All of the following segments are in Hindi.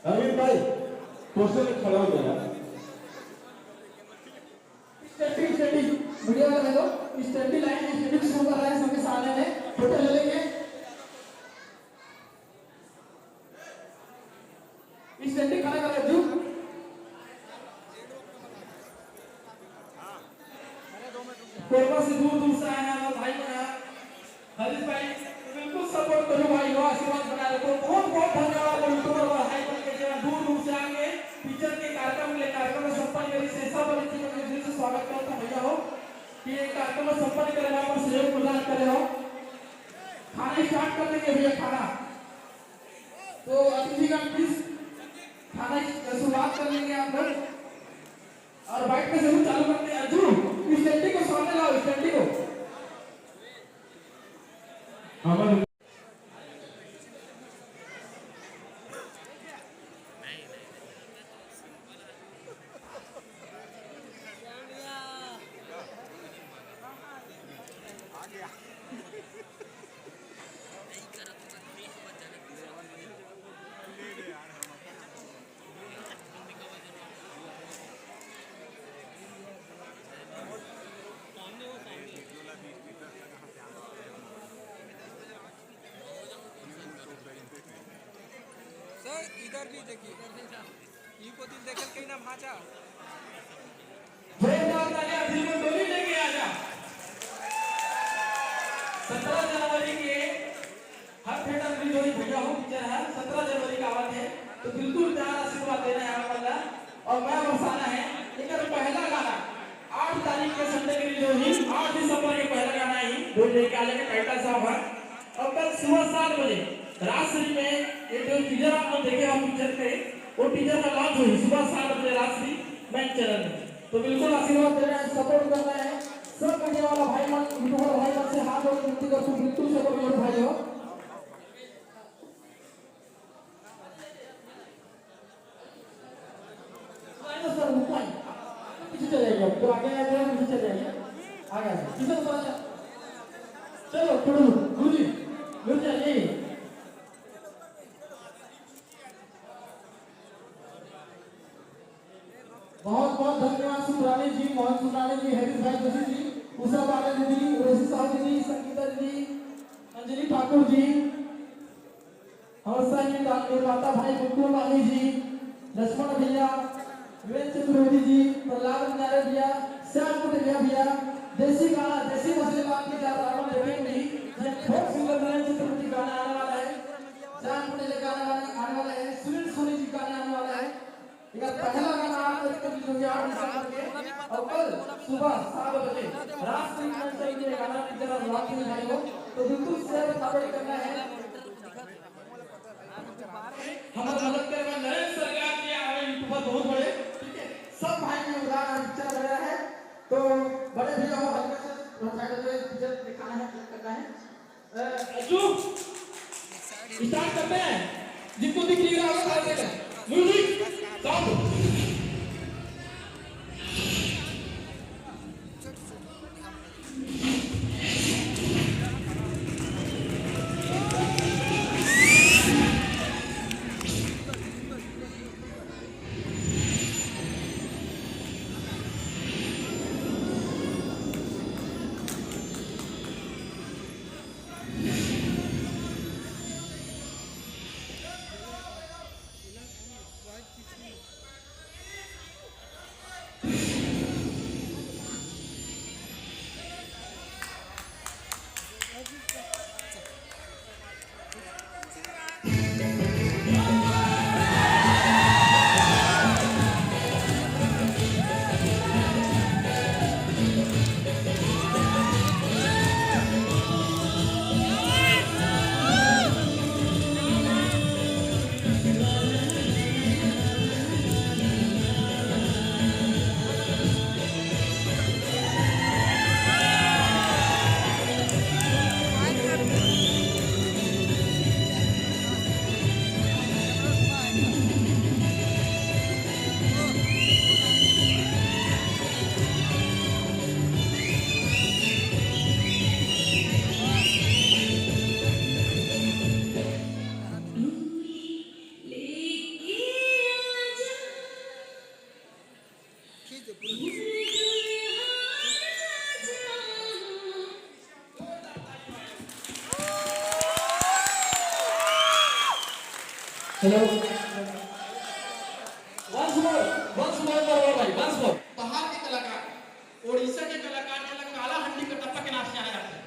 अरविंद भाई पोस्टर में खड़ा हो गया। स्टडी वीडियो वाला देखो, स्टडी लाइन स्टडी शुरू कर रहा है, सबके सामने में फोटो ले लेंगे। स्टडी खड़ा कर रहे हो कोरबा से दूर दूर से आए हैं हमारे भाई बना हरीश भाई, बिल्कुल सपोर्ट करो भाई, लो आशीर्वाद बना रखो। बहुत बहुत धन्यवाद यूट्यूबर और हाई पर के जरा दूर दूर से आएंगे टीचर के कार्यक्रम ले कार्यक्रम में संपन्न करी शेषा बड़ी जी को दिल से स्वागत करता भैया हो कि ये कार्यक्रम में संपन्न करे वहां पर सहयोग प्रदान करे हो। खाना स्टार्ट कर देंगे भैया खाना, तो अतिथिगण प्लीज खाना की शुरुआत कर लेंगे आप लोग और बाइक में जरूर चालू करते हैं। अर्जुन स्टैंडी को सामने लाओ, स्टैंडी को हमारे इधर भी देखिए, ई को दिल देखल के ना भाजा जोरदार तालियां दिल में डोली लेके आ जा। 17 जनवरी के हर थिएटर में जो भैया हो पिक्चर है 17 जनवरी का आवाज है, तो बिल्कुल प्यार आशीर्वाद देना है वाला और मैं बरसाना है। लेकिन पहला गाना 8 तारीख के संडे के लिए ही 8 दिसंबर के पहला गाना ही वो लेके आ जाएंगे टाइटल साहब है। और कल सुबह 7 बजे राजश्री में ये जो टीजर आप लोग देखे हम पिक्चर के वो टीजर का लॉन्च हुई सुबह 7 बजे राजश्री मैन चैनल में, तो बिल्कुल आशीर्वाद दे रहे हैं, सपोर्ट कर रहे हैं सब मीडिया वाला भाई मन यूट्यूबर भाई मन से हाथ जोड़ के विनती करता हूं, बिल्कुल सपोर्ट करो भाई हो। आइए सर ऊपर पीछे चले जाइए, तो आगे आ जाए पीछे चले जाइए, आगे पीछे तो चलो थोड़ा गुरुजी मिल जाइए। बहुत बहुत धन्यवाद सुब्रानी जी, मोहन सुब्रानी जी, हरीश भाई जोशी जी, उषा बाला दीदी, रोशी साहू दीदी, संगीता दीदी, अंजलि ठाकुर जी, हर्षा जी, निर्माता भाई मुकुल वाली जी, लक्ष्मण भैया, वीरेंद्र चतुर्वेदी जी, प्रहलाद नारे भैया, श्याम कुटेलिया भैया, देसी गाना देसी मछली बात की ज्यादा आप देखेंगे नहीं, ये बहुत सुंदर वीरेंद्र चतुर्वेदी गाना आने वाला है, श्याम कुटेलिया गाना आने वाला है, सुनील सोनी जी गाना आने वाला है। ये पहला गाना आप लोग को जो 8 दिसंबर के और कल सुबह 7 बजे राष्ट्रीय मंच से ये गाना की तरह लॉन्च होने वाली हो, तो बिल्कुल शेयर कमेंट करना है। हमारा मदद करेगा नरेंद्र सरकार जी हमारे यूट्यूबर बहुत बड़े, ठीक है सब भाई ने उदाहरण पिक्चर बनाया है, तो बड़े भैया हो हल्का से साइड में पिक्चर दिखाना है, क्लिक करना है। अजू स्टार्ट करते हैं, जिनको दिख रहा होगा कर देना music stop. Hello once more करो भाई वंस मोर। बाहर के कलाकार उड़ीसा के कलाकार जो काला हंडी का टप्पा के नाम से जाने जाते हैं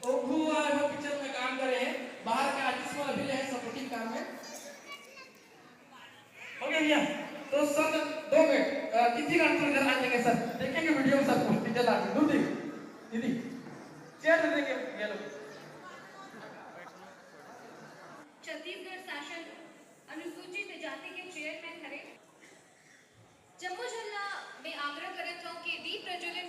वो वो पिक्चर में काम कर रहे हैं बाहर के आर्टिस्ट वाला भी है सपोर्टिंग काम में। ओके भैया तो सर 2 मिनट किसी का आंसर इधर आ जाएंगे सर देखेंगे वीडियो में सबको पिक्चर ला के दूर दीदी चेयर दे देंगे ये लोग। छत्तीसगढ़ शासन अनुसूचित जाति के चेयरमैन खरे जम्मू जिला में आग्रह करत हूं कि दीप प्रज्वलन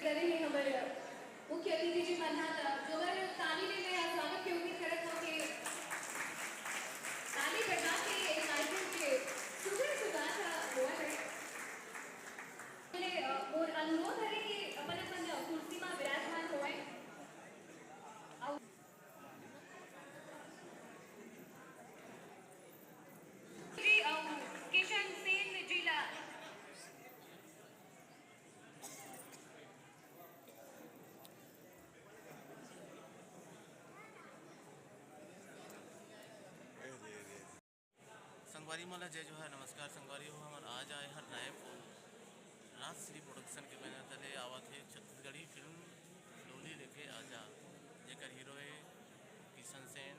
करेंगे हमारे मुख्य अतिथि जी मन्हाता जो हमारे ताली ले गए स्वागत के उम्मीद करत हूं कि ताली बजा के इस कार्यक्रम के सुधार हुआ है। और अनुरोध है कि अपन कुर्सी में विराजमान होए किशन सेन जिला संगवारी मला जय जोहार नमस्कार संगवारी हो हमार आज आए हर नए राजश्री प्रोडक्शन के बैनर तले आवत है छत्तीसगढ़ी फिल्म लोली लेके आजा जेकर हीरो है किशन सेन